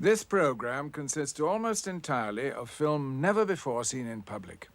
This program consists almost entirely of film never before seen in public.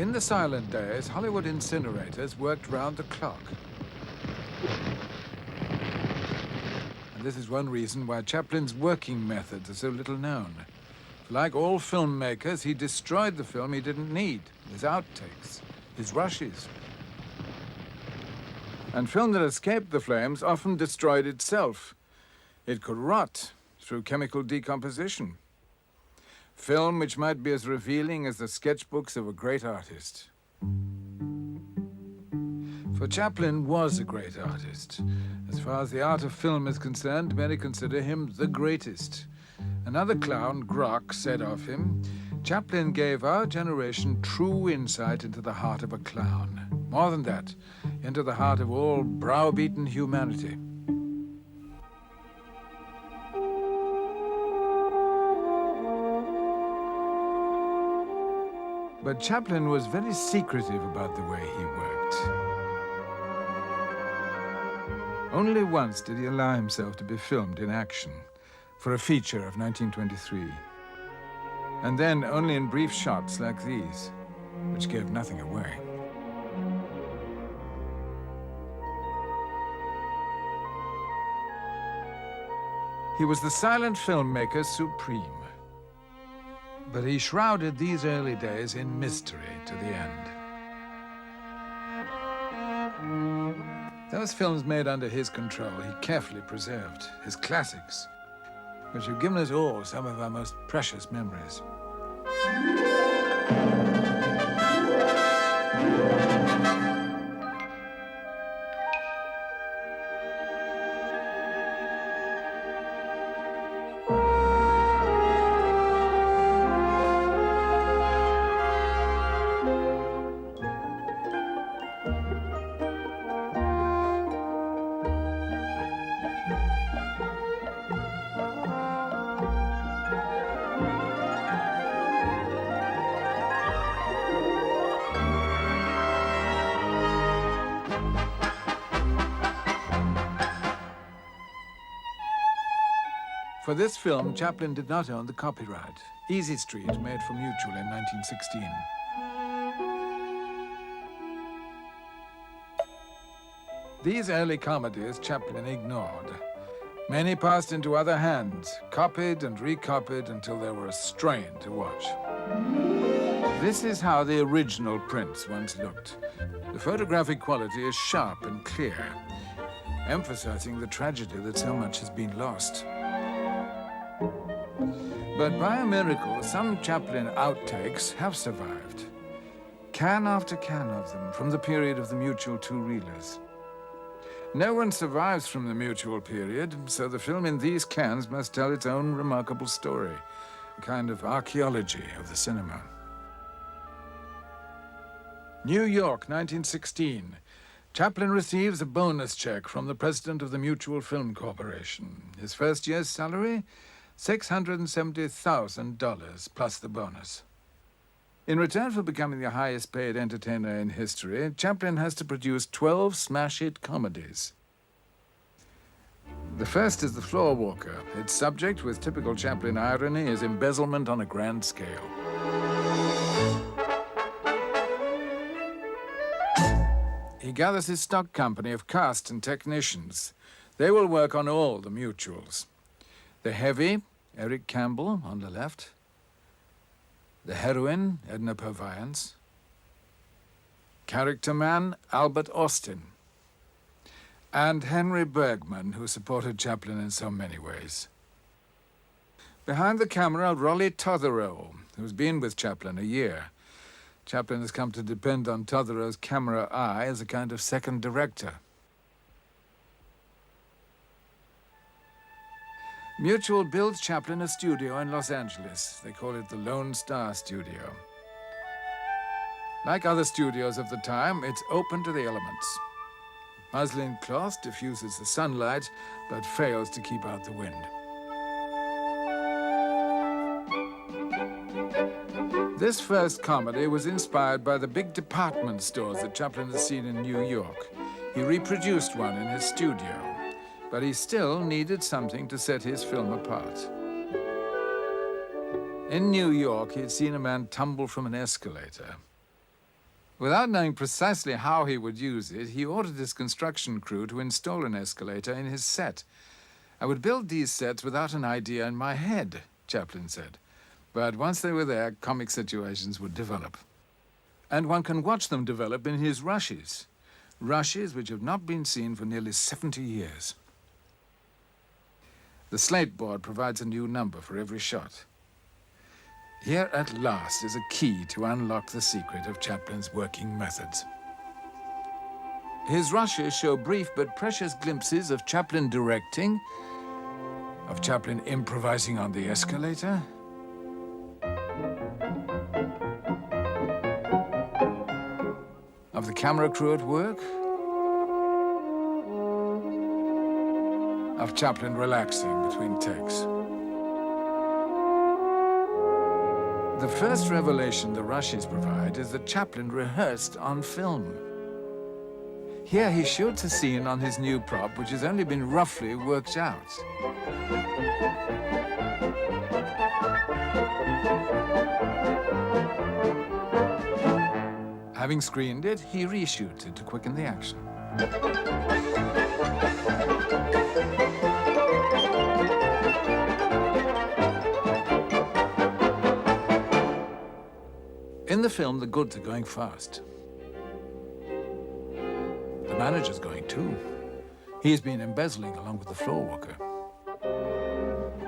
In the silent days, Hollywood incinerators worked round the clock. And this is one reason why Chaplin's working methods are so little known. Like all filmmakers, he destroyed the film he didn't need, his outtakes, his rushes. And film that escaped the flames often destroyed itself. It could rot through chemical decomposition. Film which might be as revealing as the sketchbooks of a great artist. For Chaplin was a great artist. As far as the art of film is concerned, many consider him the greatest. Another clown, Grock, said of him, Chaplin gave our generation true insight into the heart of a clown. More than that, into the heart of all browbeaten humanity. But Chaplin was very secretive about the way he worked. Only once did he allow himself to be filmed in action for a feature of 1923. And then only in brief shots like these, which gave nothing away. He was the silent filmmaker supreme. But he shrouded these early days in mystery to the end. Those films made under his control, he carefully preserved, his classics, which have given us all some of our most precious memories. For this film, Chaplin did not own the copyright. Easy Street, made for Mutual in 1916. These early comedies Chaplin ignored. Many passed into other hands, copied and recopied until they were a strain to watch. This is how the original prints once looked. The photographic quality is sharp and clear, emphasizing the tragedy that so much has been lost. But by a miracle, some Chaplin outtakes have survived. Can after can of them from the period of the Mutual two-reelers. No one survives from the Mutual period, so the film in these cans must tell its own remarkable story, a kind of archaeology of the cinema. New York, 1916. Chaplin receives a bonus check from the president of the Mutual Film Corporation. His first year's salary, $670,000 plus the bonus. In return for becoming the highest paid entertainer in history, Chaplin has to produce 12 smash hit comedies. The first is The Floor Walker. Its subject, with typical Chaplin irony, is embezzlement on a grand scale. He gathers his stock company of cast and technicians. They will work on all the Mutuals. The heavy, Eric Campbell on the left. The heroine, Edna Purviance. Character man, Albert Austin. And Henry Bergman, who supported Chaplin in so many ways. Behind the camera, Rolly Totherow, who's been with Chaplin a year. Chaplin has come to depend on Totherow's camera eye as a kind of second director. Mutual builds Chaplin a studio in Los Angeles. They call it the Lone Star Studio. Like other studios of the time, it's open to the elements. Muslin cloth diffuses the sunlight, but fails to keep out the wind. This first comedy was inspired by the big department stores that Chaplin had seen in New York. He reproduced one in his studio, but he still needed something to set his film apart. In New York, he had seen a man tumble from an escalator. Without knowing precisely how he would use it, he ordered his construction crew to install an escalator in his set. "I would build these sets without an idea in my head," Chaplin said. But once they were there, comic situations would develop. And one can watch them develop in his rushes. Rushes which have not been seen for nearly 70 years. The slate board provides a new number for every shot. Here at last is a key to unlock the secret of Chaplin's working methods. His rushes show brief but precious glimpses of Chaplin directing, of Chaplin improvising on the escalator, of the camera crew at work, of Chaplin relaxing between takes. The first revelation the rushes provide is that Chaplin rehearsed on film. Here he shoots a scene on his new prop which has only been roughly worked out. Having screened it, he reshoots it to quicken the action. In the film, the goods are going fast. The manager's going too. He's been embezzling along with the floor walker.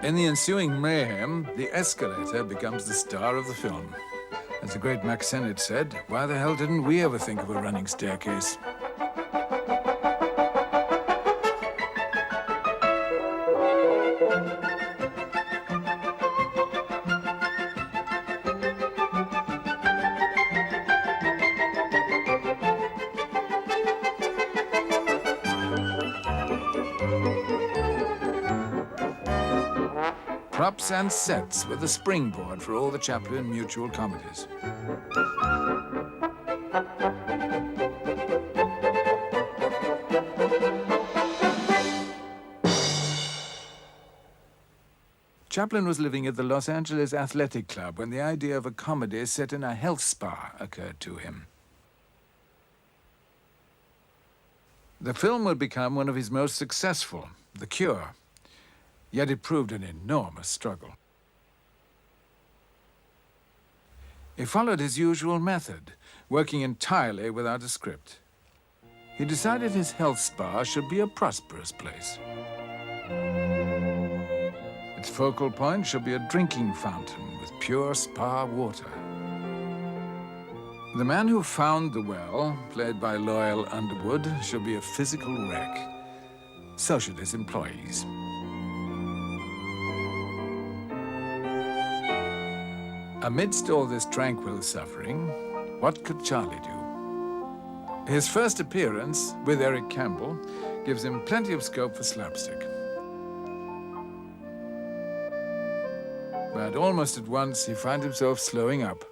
In the ensuing mayhem, the escalator becomes the star of the film. As the great Mack Sennett said, why the hell didn't we ever think of a running staircase? Props and sets were the springboard for all the Chaplin Mutual comedies. Chaplin was living at the Los Angeles Athletic Club when the idea of a comedy set in a health spa occurred to him. The film would become one of his most successful, The Cure, yet it proved an enormous struggle. He followed his usual method, working entirely without a script. He decided his health spa should be a prosperous place. Its focal point should be a drinking fountain with pure spa water. The man who found the well, played by Loyal Underwood, should be a physical wreck. So should his employees. Amidst all this tranquil suffering, what could Charlie do? His first appearance with Eric Campbell gives him plenty of scope for slapstick. But almost at once, he finds himself slowing up.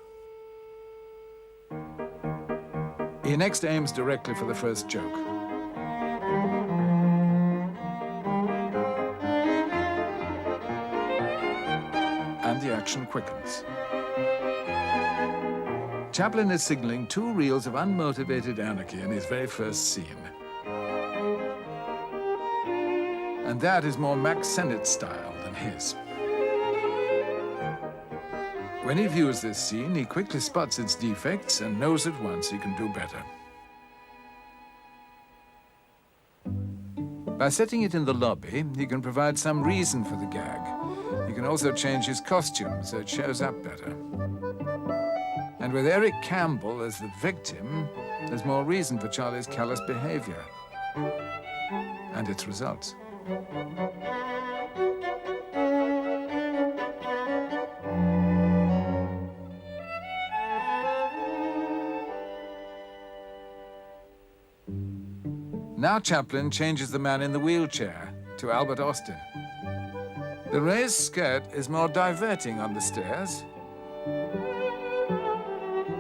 He next aims directly for the first joke. And the action quickens. Chaplin is signaling 2 reels of unmotivated anarchy in his very first scene. And that is more Max Sennett's style than his. When he views this scene, he quickly spots its defects and knows at once he can do better. By setting it in the lobby, he can provide some reason for the gag. He can also change his costume so it shows up better. And with Eric Campbell as the victim, there's more reason for Charlie's callous behavior and its results. Now Chaplin changes the man in the wheelchair to Albert Austin. The raised skirt is more diverting on the stairs.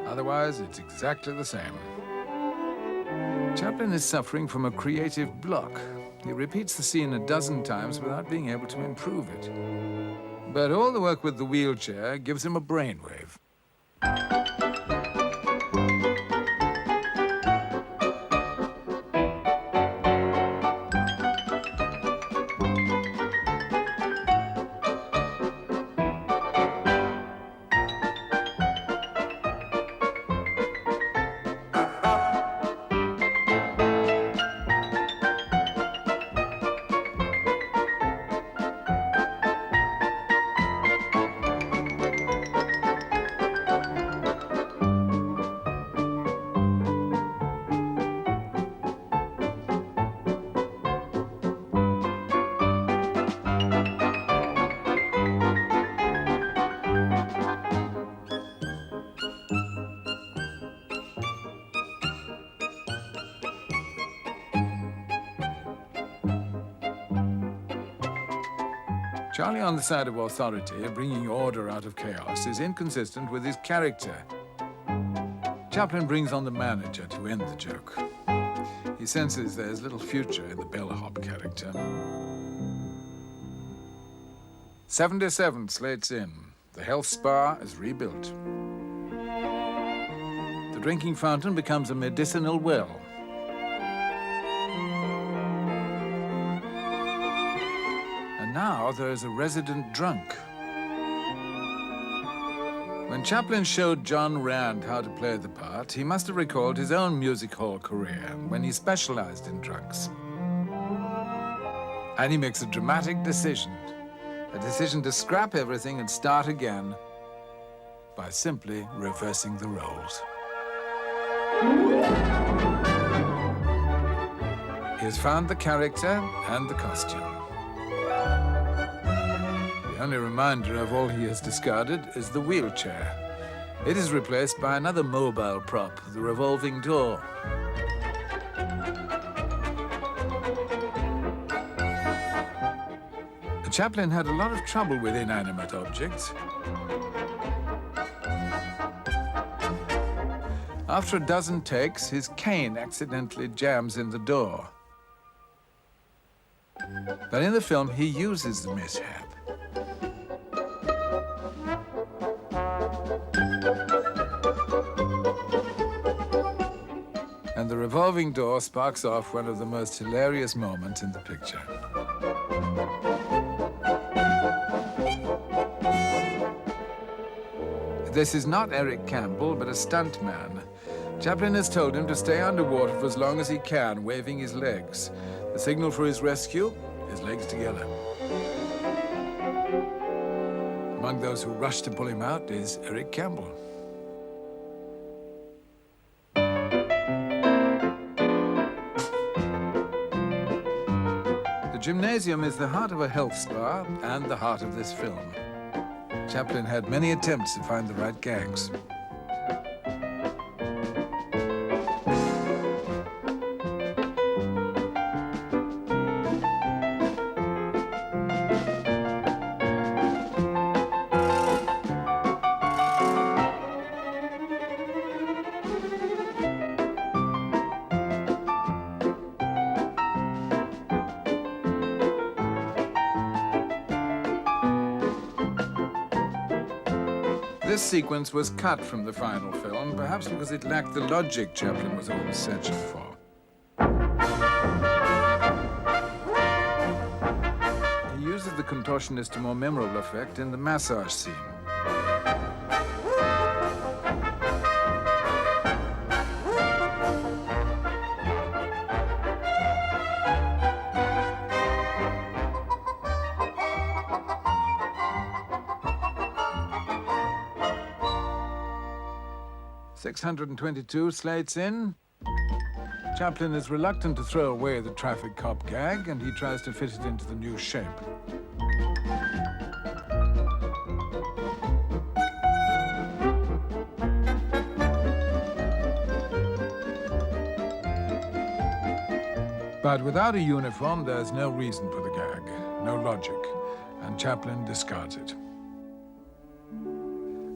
Otherwise, it's exactly the same. Chaplin is suffering from a creative block. He repeats the scene a dozen times without being able to improve it. But all the work with the wheelchair gives him a brainwave. Charlie on the side of authority, bringing order out of chaos, is inconsistent with his character. Chaplin brings on the manager to end the joke. He senses there's little future in the bellhop character. 77 slates in. The health spa is rebuilt. The drinking fountain becomes a medicinal well. Now there is a resident drunk. When Chaplin showed John Rand how to play the part, he must have recalled his own music hall career when he specialized in drunks. And he makes a dramatic decision to scrap everything and start again by simply reversing the roles. He has found the character and the costume. The only reminder of all he has discarded is the wheelchair. It is replaced by another mobile prop, the revolving door. Chaplin had a lot of trouble with inanimate objects. After a dozen takes, his cane accidentally jams in the door. But in the film, he uses the mishap. revolving door sparks off one of the most hilarious moments in the picture. This is not Eric Campbell, but a stuntman. Chaplin has told him to stay underwater for as long as he can, waving his legs. The signal for his rescue, his legs together. Among those who rush to pull him out is Eric Campbell. The gymnasium is the heart of a health spa and the heart of this film. Chaplin had many attempts to find the right gags. This sequence was cut from the final film, perhaps because it lacked the logic Chaplin was always searching for. He uses the contortionist to more memorable effect in the massage scene. .622 slates in. Chaplin is reluctant to throw away the traffic cop gag, and he tries to fit it into the new shape. But without a uniform, there's no reason for the gag, no logic, and Chaplin discards it.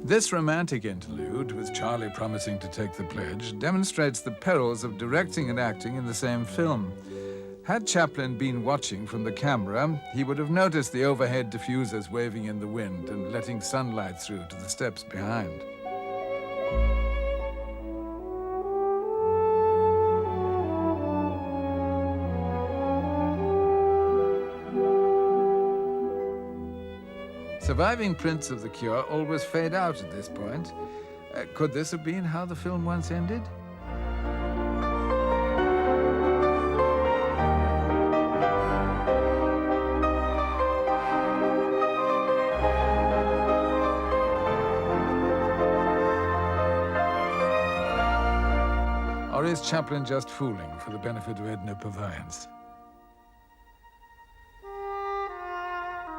This romantic interlude, with Charlie promising to take the pledge, demonstrates the perils of directing and acting in the same film. Had Chaplin been watching from the camera, he would have noticed the overhead diffusers waving in the wind and letting sunlight through to the steps behind. Surviving prints of the cure always fade out at this point. Could this have been how the film once ended? Or is Chaplin just fooling for the benefit of Edna Purviance?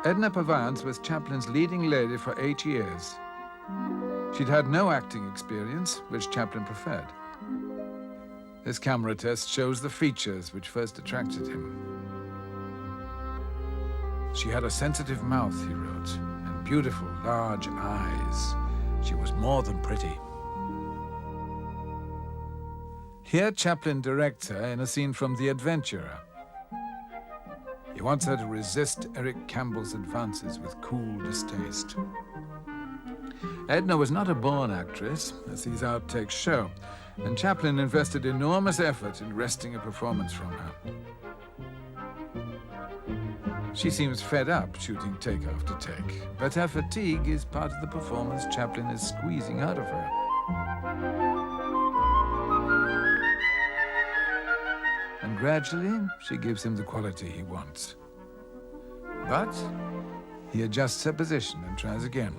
Edna Purviance was Chaplin's leading lady for 8 years. She'd had no acting experience, which Chaplin preferred. This camera test shows the features which first attracted him. She had a sensitive mouth, he wrote, and beautiful, large eyes. She was more than pretty. Here, Chaplin directs her in a scene from The Adventurer. He wants her to resist Eric Campbell's advances with cool distaste. Edna was not a born actress, as these outtakes show, and Chaplin invested enormous effort in wresting a performance from her. She seems fed up shooting take after take, but her fatigue is part of the performance Chaplin is squeezing out of her. And gradually, she gives him the quality he wants. But he adjusts her position and tries again.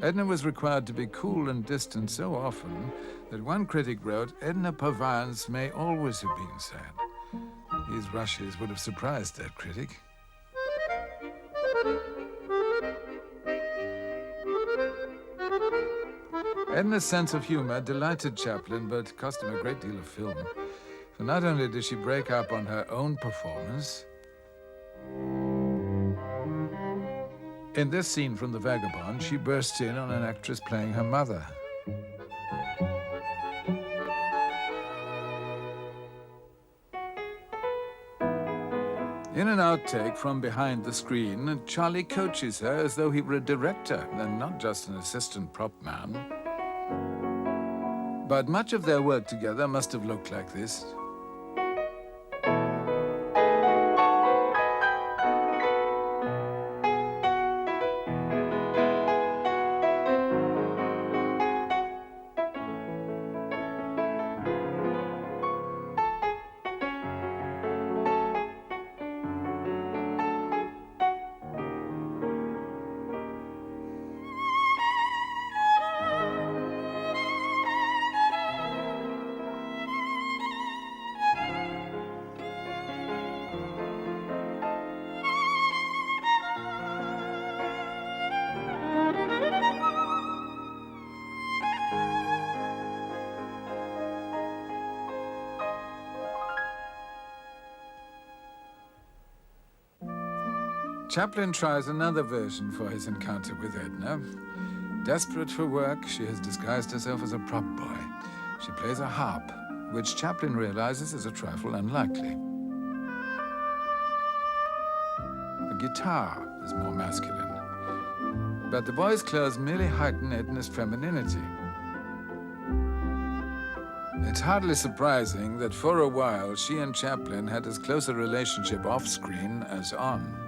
Edna was required to be cool and distant so often that one critic wrote, "Edna Purviance may always have been sad." These rushes would have surprised that critic. Edna's sense of humor delighted Chaplin, but cost him a great deal of film. For not only did she break up on her own performance, in this scene from The Vagabond, she bursts in on an actress playing her mother. In an outtake from behind the screen, Charlie coaches her as though he were a director and not just an assistant prop man. But much of their work together must have looked like this. Chaplin tries another version for his encounter with Edna. Desperate for work, she has disguised herself as a prop boy. She plays a harp, which Chaplin realizes is a trifle unlikely. The guitar is more masculine. But the boy's clothes merely heighten Edna's femininity. It's hardly surprising that for a while she and Chaplin had as close a relationship off-screen as on.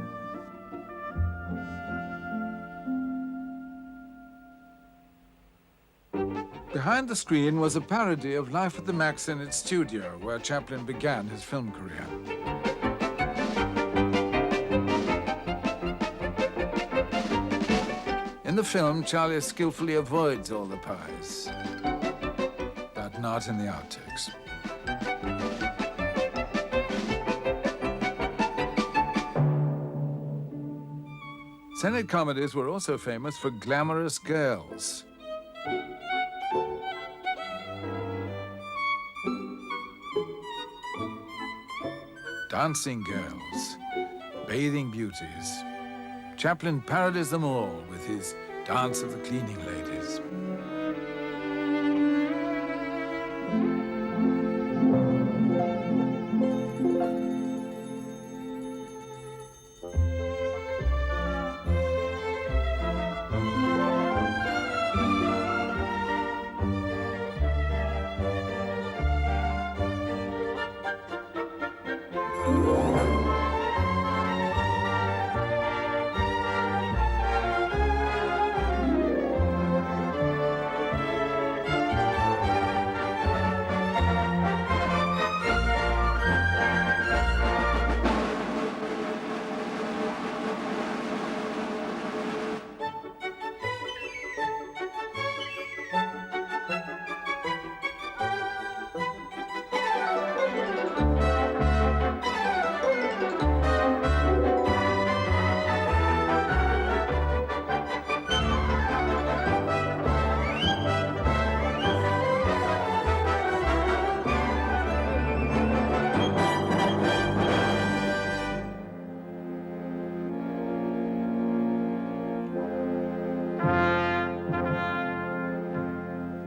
Behind the screen was a parody of Life at the Max in its studio, where Chaplin began his film career. In the film, Charlie skillfully avoids all the pies, but not in the outtakes. Senate comedies were also famous for glamorous girls. Dancing girls, bathing beauties. Chaplin parodies them all with his Dance of the Cleaning Ladies.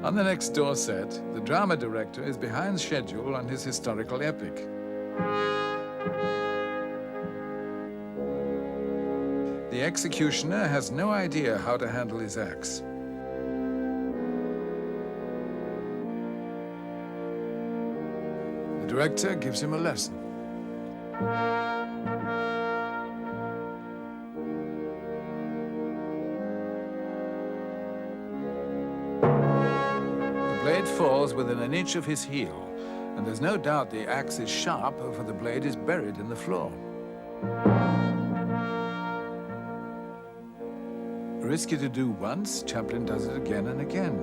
On the next door set, the drama director is behind schedule on his historical epic. The executioner has no idea how to handle his axe. The director gives him a lesson. The blade falls within an inch of his heel, and there's no doubt the axe is sharp, for the blade is buried in the floor. Risky to do once, Chaplin does it again and again.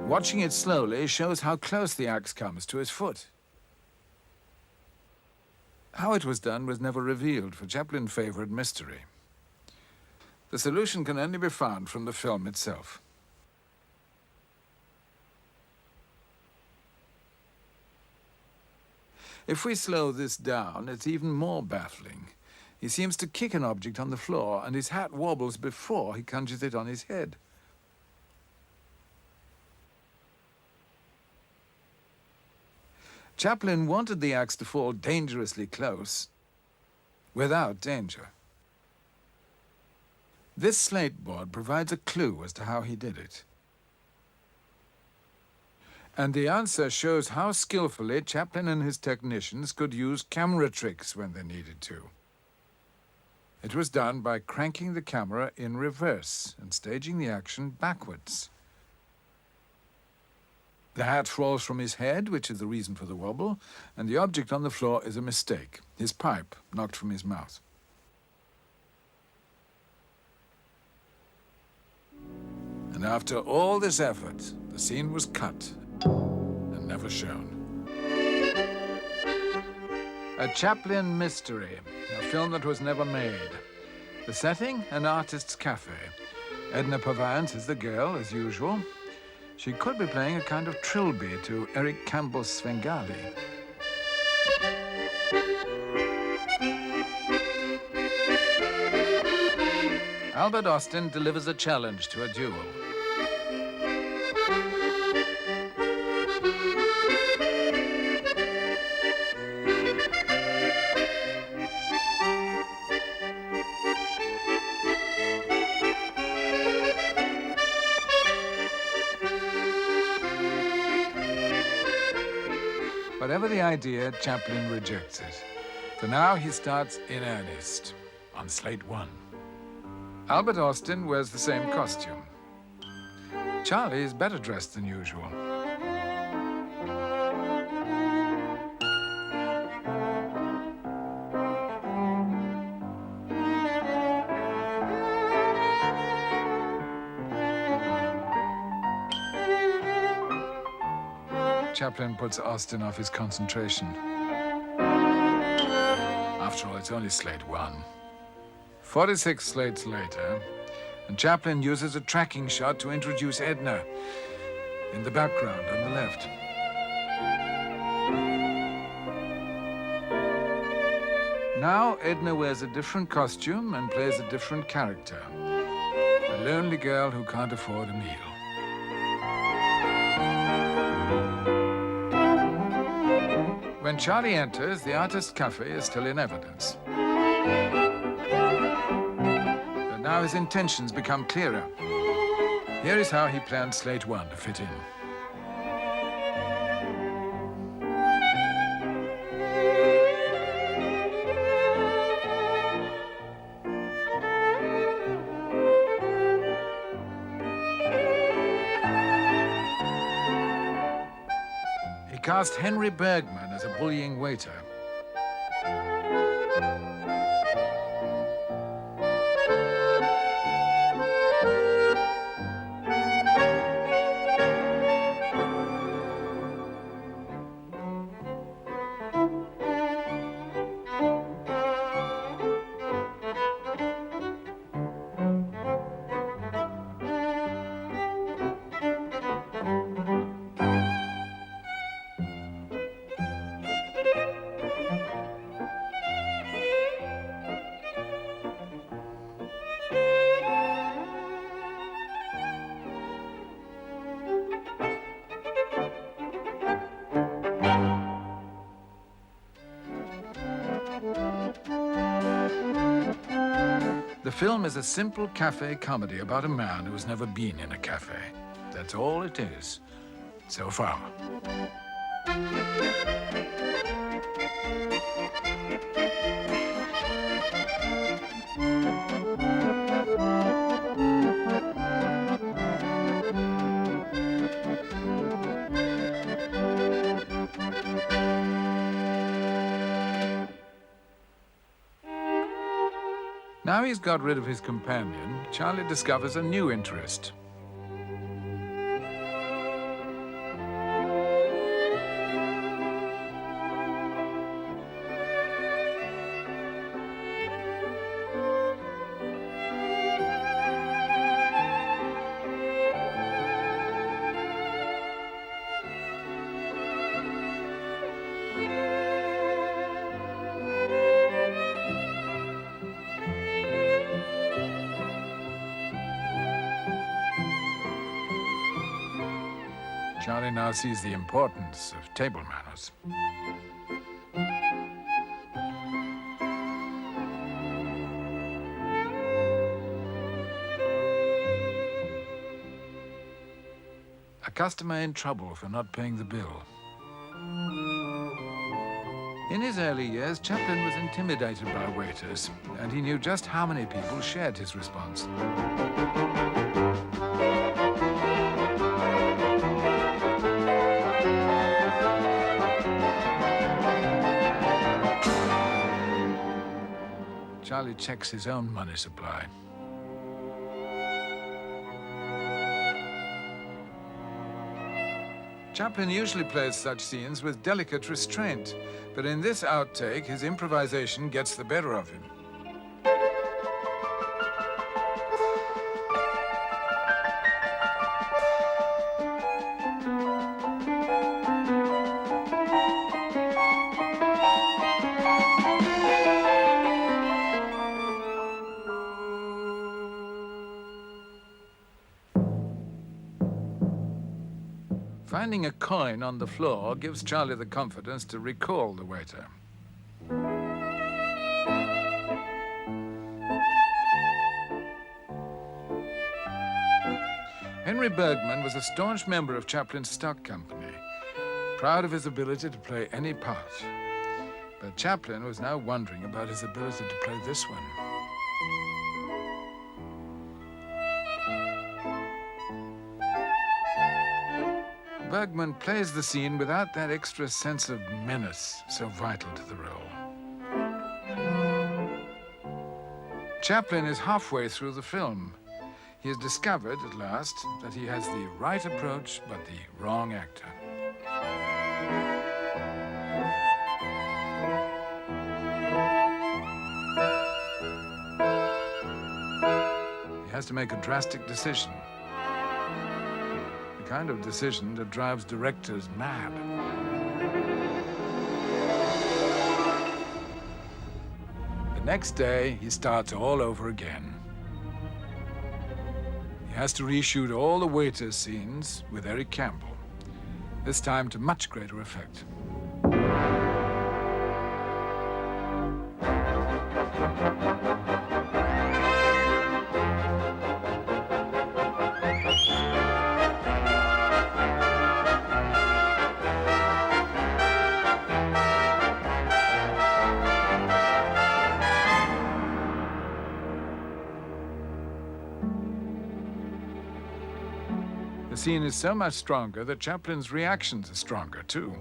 Watching it slowly shows how close the axe comes to his foot. How it was done was never revealed, for Chaplin favored mystery. The solution can only be found from the film itself. If we slow this down, it's even more baffling. He seems to kick an object on the floor, and his hat wobbles before he conjures it on his head. Chaplin wanted the axe to fall dangerously close, without danger. This slate board provides a clue as to how he did it. And the answer shows how skillfully Chaplin and his technicians could use camera tricks when they needed to. It was done by cranking the camera in reverse and staging the action backwards. The hat falls from his head, which is the reason for the wobble, and the object on the floor is a mistake, his pipe knocked from his mouth. And after all this effort, the scene was cut and never shown. A Chaplin mystery, a film that was never made. The setting, an artist's cafe. Edna Purviance is the girl, as usual. She could be playing a kind of trilby to Eric Campbell's Svengali. Albert Austin delivers a challenge to a duel. Whatever the idea, Chaplin rejects it. So now he starts in earnest, on slate 1. Albert Austin wears the same costume. Charlie is better dressed than usual. Chaplin puts Austin off his concentration. After all, it's only slate 1. 46 slates later, and Chaplin uses a tracking shot to introduce Edna in the background on the left. Now Edna wears a different costume and plays a different character. A lonely girl who can't afford a meal. When Charlie enters, the artist's cafe is still in evidence. But now his intentions become clearer. Here is how he planned slate 1 to fit in. He cast Henry Bergman as a bullying waiter. The film is a simple cafe comedy about a man who has never been in a cafe. That's all it is, so far. Now he's got rid of his companion, Charlie discovers a new interest. Charlie now sees the importance of table manners. A customer in trouble for not paying the bill. In his early years, Chaplin was intimidated by waiters, and he knew just how many people shared his response. Charlie checks his own money supply. Chaplin usually plays such scenes with delicate restraint, but in this outtake, his improvisation gets the better of him. Finding a coin on the floor gives Charlie the confidence to recall the waiter. Henry Bergman was a staunch member of Chaplin's stock company, proud of his ability to play any part. But Chaplin was now wondering about his ability to play this one. Bergman plays the scene without that extra sense of menace so vital to the role. Chaplin is halfway through the film. He has discovered, at last, that he has the right approach but the wrong actor. He has to make a drastic decision. The kind of decision that drives directors mad. The next day, he starts all over again. He has to reshoot all the waiter scenes with Eric Campbell, this time to much greater effect. The scene is so much stronger that Chaplin's reactions are stronger, too.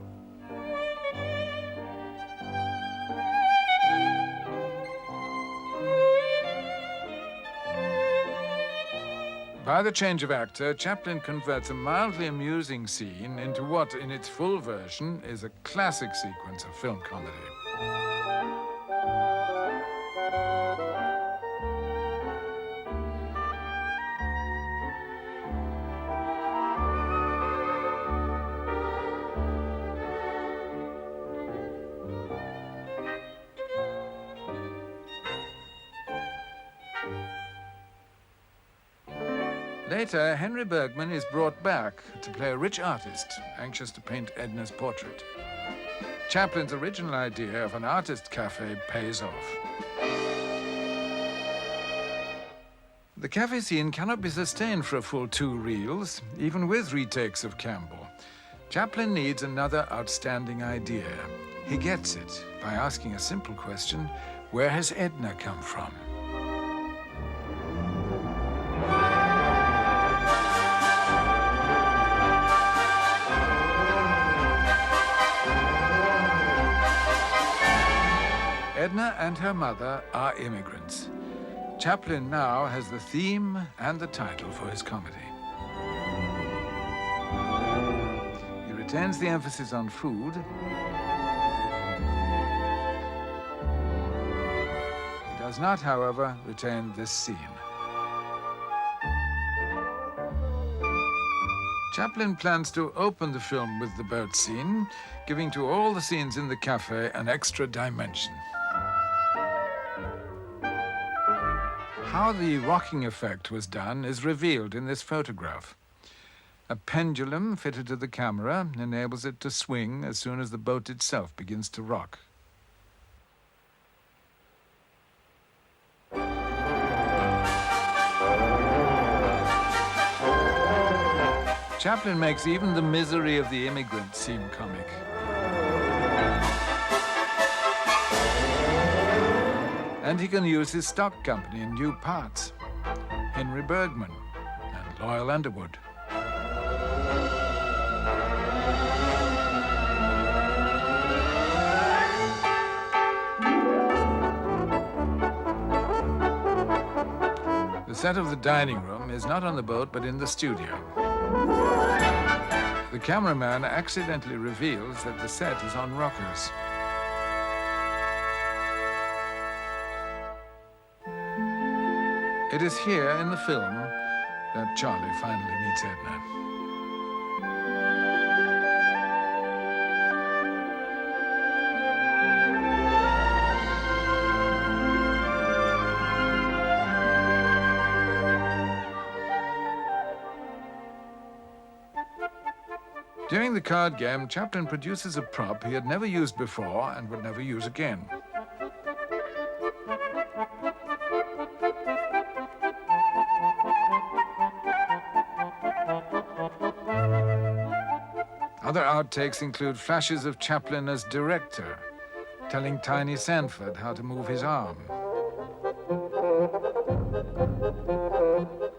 By the change of actor, Chaplin converts a mildly amusing scene into what, in its full version, is a classic sequence of film comedy. Later, Henry Bergman is brought back to play a rich artist anxious to paint Edna's portrait. Chaplin's original idea of an artist cafe pays off. The cafe scene cannot be sustained for a full 2 reels, even with retakes of Campbell. Chaplin needs another outstanding idea. He gets it by asking a simple question: where has Edna come from? Edna and her mother are immigrants. Chaplin now has the theme and the title for his comedy. He retains the emphasis on food. He does not, however, retain this scene. Chaplin plans to open the film with the boat scene, giving to all the scenes in the cafe an extra dimension. How the rocking effect was done is revealed in this photograph. A pendulum fitted to the camera enables it to swing as soon as the boat itself begins to rock. Chaplin makes even the misery of the immigrant seem comic. And he can use his stock company in new parts. Henry Bergman and Loyal Underwood. The set of the dining room is not on the boat, but in the studio. The cameraman accidentally reveals that the set is on rockers. It is here in the film that Charlie finally meets Edna. During the card game, Chaplin produces a prop he had never used before and would never use again. Other outtakes include flashes of Chaplin as director, telling Tiny Sanford how to move his arm,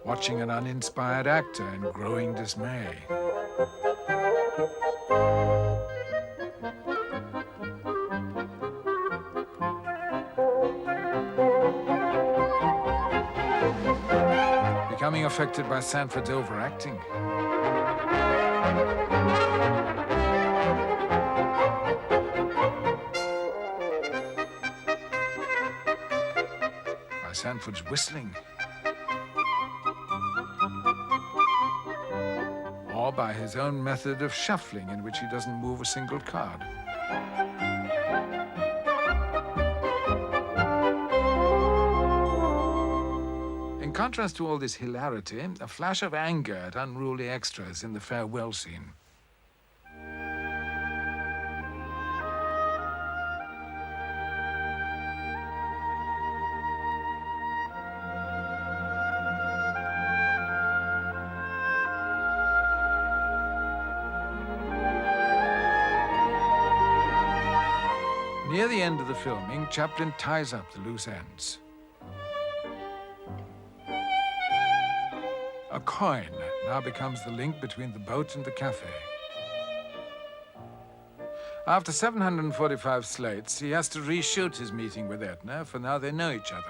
watching an uninspired actor in growing dismay, becoming affected by Sanford's overacting. By Sanford's whistling. Or by his own method of shuffling in which he doesn't move a single card. In contrast to all this hilarity, a flash of anger at unruly extras in the farewell scene. Near the end of the filming, Chaplin ties up the loose ends. A coin now becomes the link between the boat and the cafe. After 745 slates, he has to reshoot his meeting with Edna, for now they know each other.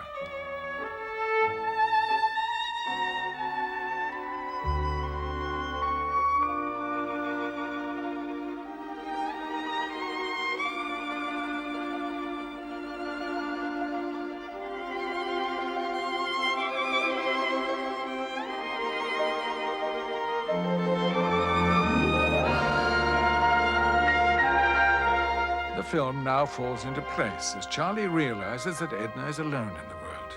The film now falls into place as Charlie realizes that Edna is alone in the world.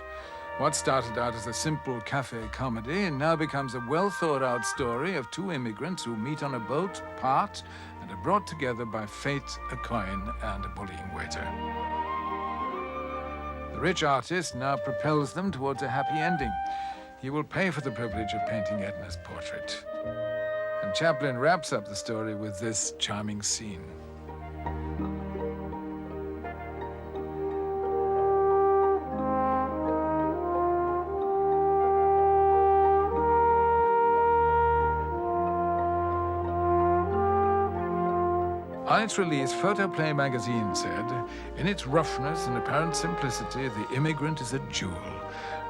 What started out as a simple cafe comedy now becomes a well-thought-out story of two immigrants who meet on a boat, part, and are brought together by fate, a coin, and a bullying waiter. The rich artist now propels them towards a happy ending. He will pay for the privilege of painting Edna's portrait. And Chaplin wraps up the story with this charming scene. On its release, Photoplay magazine said, "In its roughness and apparent simplicity, The Immigrant is a jewel.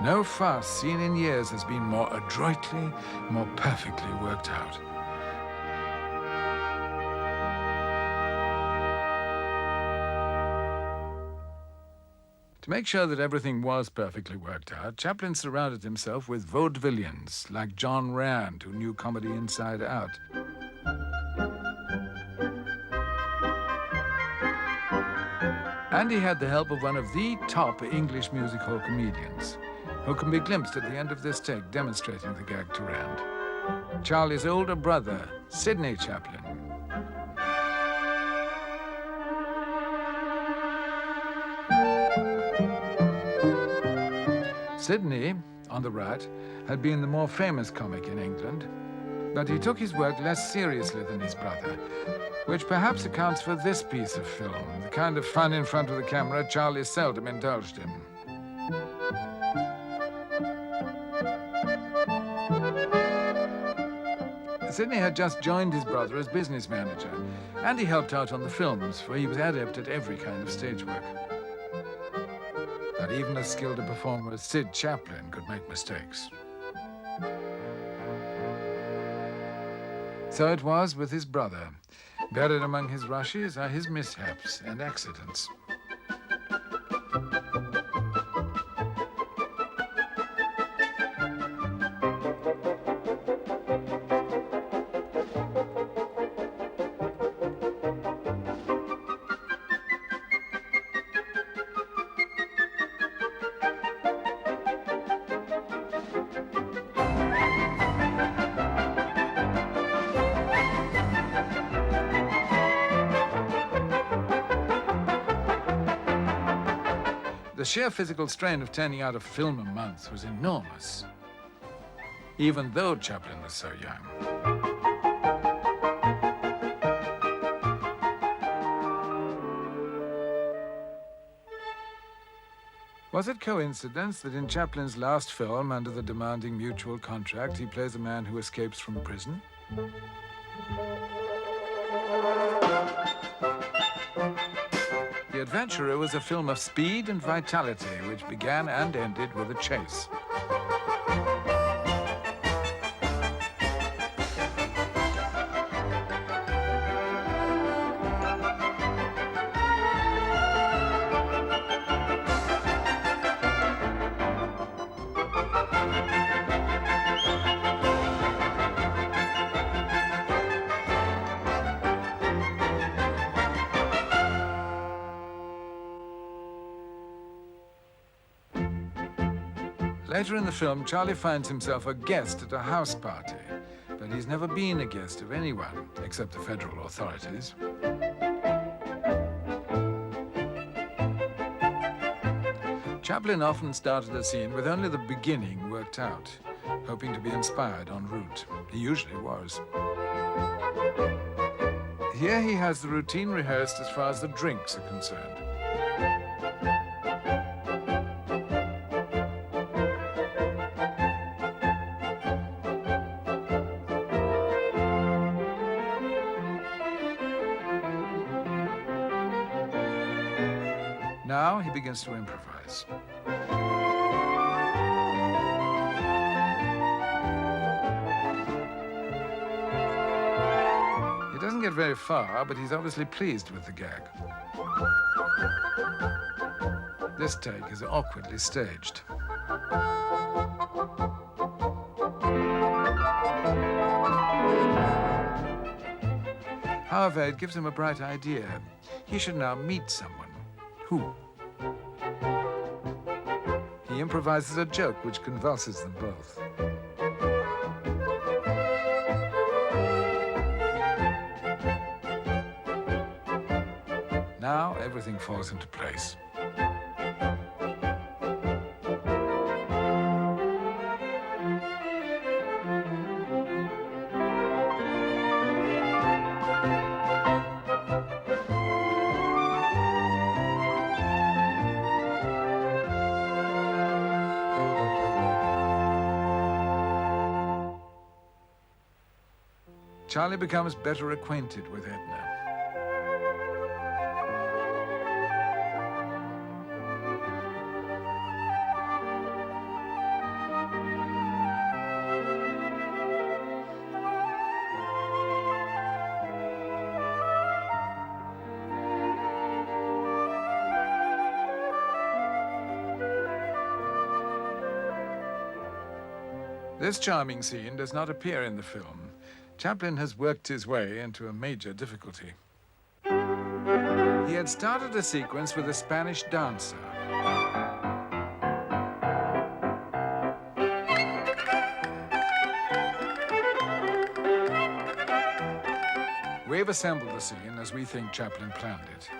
No farce seen in years has been more adroitly, more perfectly worked out." To make sure that everything was perfectly worked out, Chaplin surrounded himself with vaudevillians like John Rand, who knew comedy inside out. And he had the help of one of the top English music hall comedians, who can be glimpsed at the end of this take demonstrating the gag to Rand. Charlie's older brother, Sydney Chaplin. Sydney, on the right, had been the more famous comic in England, but he took his work less seriously than his brother, which perhaps accounts for this piece of film, the kind of fun in front of the camera Charlie seldom indulged in. Sydney had just joined his brother as business manager, and he helped out on the films, for he was adept at every kind of stage work. But even as skilled a performer as Sid Chaplin could make mistakes. So it was with his brother. Buried among his rushes are his mishaps and accidents. The sheer physical strain of turning out a film a month was enormous, even though Chaplin was so young. Was it coincidence that in Chaplin's last film, under the demanding mutual contract, he plays a man who escapes from prison? The Adventurer was a film of speed and vitality, which began and ended with a chase. Later in the film, Charlie finds himself a guest at a house party, but he's never been a guest of anyone, except the federal authorities. Chaplin often started a scene with only the beginning worked out, hoping to be inspired en route. He usually was. Here he has the routine rehearsed as far as the drinks are concerned. Now he begins to improvise. He doesn't get very far, but he's obviously pleased with the gag. This take is awkwardly staged. However, it gives him a bright idea. He should now meet someone. Who? He improvises a joke which convulses them both. Now everything falls into place. Charlie becomes better acquainted with Edna. This charming scene does not appear in the film. Chaplin has worked his way into a major difficulty. He had started a sequence with a Spanish dancer. We've assembled the scene as we think Chaplin planned it.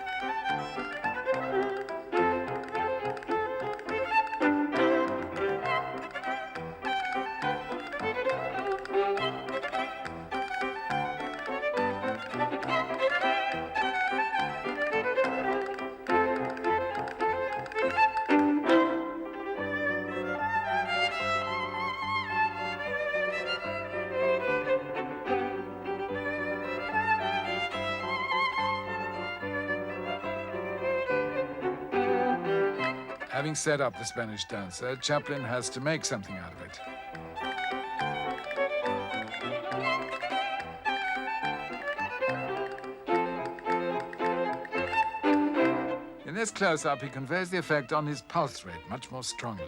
Having set up the Spanish dancer, Chaplin has to make something out of it. In this close-up, he conveys the effect on his pulse rate much more strongly.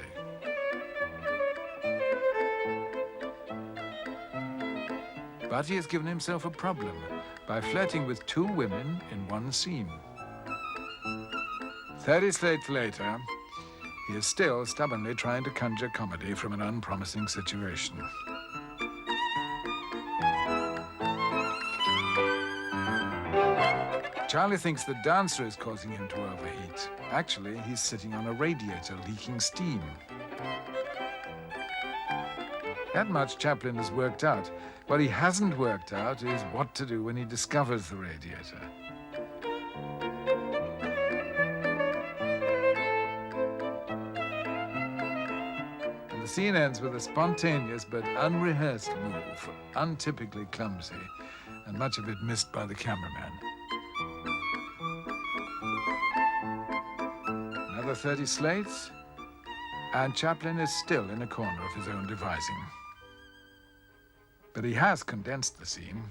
But he has given himself a problem by flirting with two women in one scene. 30 slates later, he is still stubbornly trying to conjure comedy from an unpromising situation. Charlie thinks the dancer is causing him to overheat. Actually, he's sitting on a radiator leaking steam. That much Chaplin has worked out. What he hasn't worked out is what to do when he discovers the radiator. The scene ends with a spontaneous but unrehearsed move, untypically clumsy, and much of it missed by the cameraman. Another 30 slates, and Chaplin is still in a corner of his own devising. But he has condensed the scene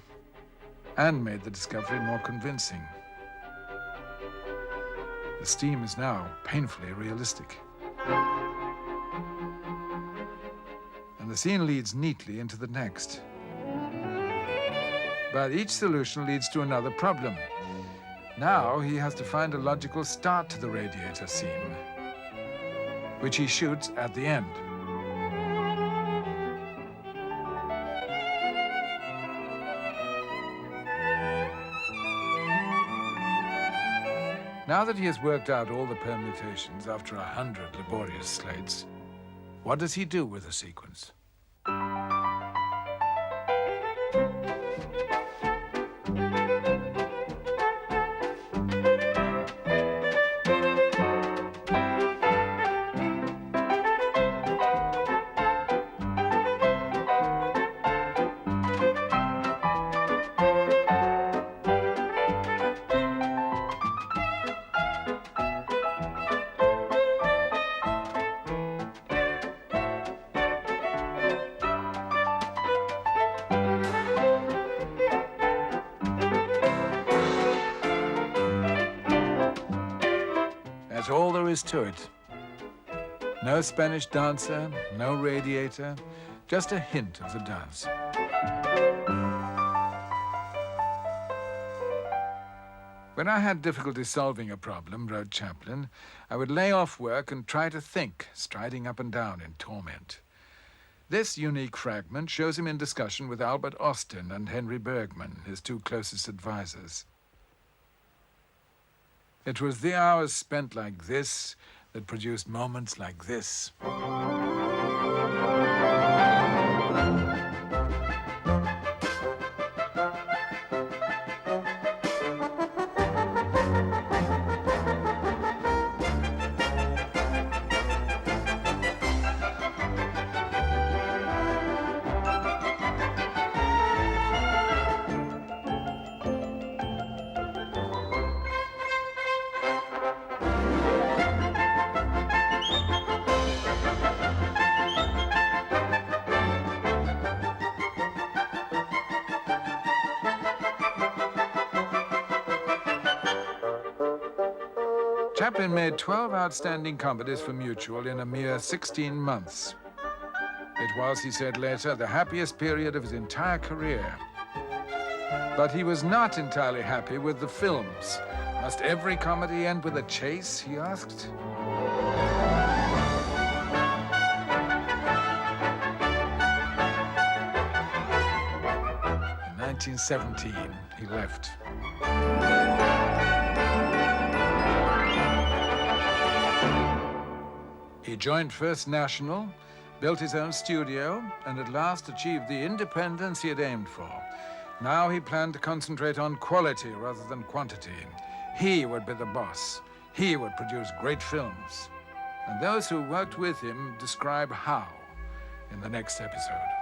and made the discovery more convincing. The steam is now painfully realistic. And the scene leads neatly into the next. But each solution leads to another problem. Now he has to find a logical start to the radiator scene, which he shoots at the end. Now that he has worked out all the permutations after 100 laborious slates, what does he do with the sequence? That's all there is to it. No Spanish dancer, no radiator, just a hint of the dance. When I had difficulty solving a problem, wrote Chaplin, I would lay off work and try to think, striding up and down in torment. This unique fragment shows him in discussion with Albert Austin and Henry Bergman, his two closest advisors. It was the hours spent like this that produced moments like this. Chaplin made 12 outstanding comedies for Mutual in a mere 16 months. It was, he said later, the happiest period of his entire career. But he was not entirely happy with the films. Must every comedy end with a chase, he asked? In 1917, he left. He joined First National, built his own studio, and at last achieved the independence he had aimed for. Now he planned to concentrate on quality rather than quantity. He would be the boss. He would produce great films. And those who worked with him describe how in the next episode.